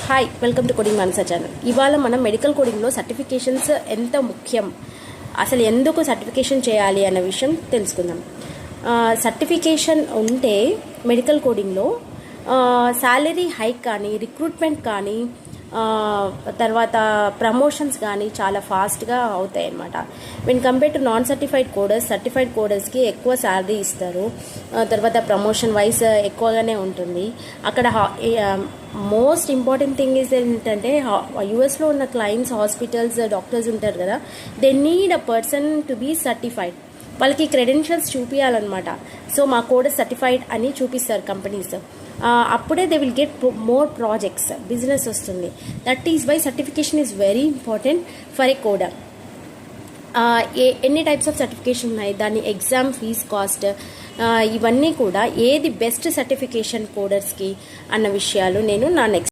Hi, welcome to coding Manasa channel. ఇవాళ మనం medical కోడింగ్లో certifications ఎంత ముఖ్యం, అసలు ఎందుకు సర్టిఫికేషన్ చేయాలి అన్న విషయం తెలుసుకుందాం. సర్టిఫికేషన్ ఉంటే మెడికల్ కోడింగ్లో శాలరీ హైక్ కానీ, రిక్రూట్మెంట్ కానీ, తర్వాత ప్రమోషన్స్ కానీ చాలా ఫాస్ట్గా అవుతాయి అన్నమాట. When compare to non certified coders, certified కోడర్స్కి ఎక్కువ శాలరీ ఇస్తారు. తర్వాత ప్రమోషన్ వైజ్ ఎక్కువగానే ఉంటుంది. అక్కడ మోస్ట్ ఇంపార్టెంట్ థింగ్ ఈజ్ ఏంటంటే, యూఎస్లో ఉన్న క్లయింట్స్, హాస్పిటల్స్, డాక్టర్స్ ఉంటారు కదా, they need a person to be certified. వాళ్ళకి క్రెడెన్షియల్స్ చూపించాలన్నమాట. సో మా కోడర్ సర్టిఫైడ్ అని చూపిస్తారు కంపెనీస్. అప్పుడే they will get more projects, business వస్తుంది. That is why certification is very important for a coder. ఎన్ని టైప్స్ ఆఫ్ సర్టిఫికేషన్ ఉన్నాయి, దాని ఎగ్జామ్ ఫీజ్, కాస్ట్, ఇవన్నీ కూడా ఏది బెస్ట్ సర్టిఫికేషన్ కోడర్స్కి అన్న విషయాలు నేను నా నెక్స్ట్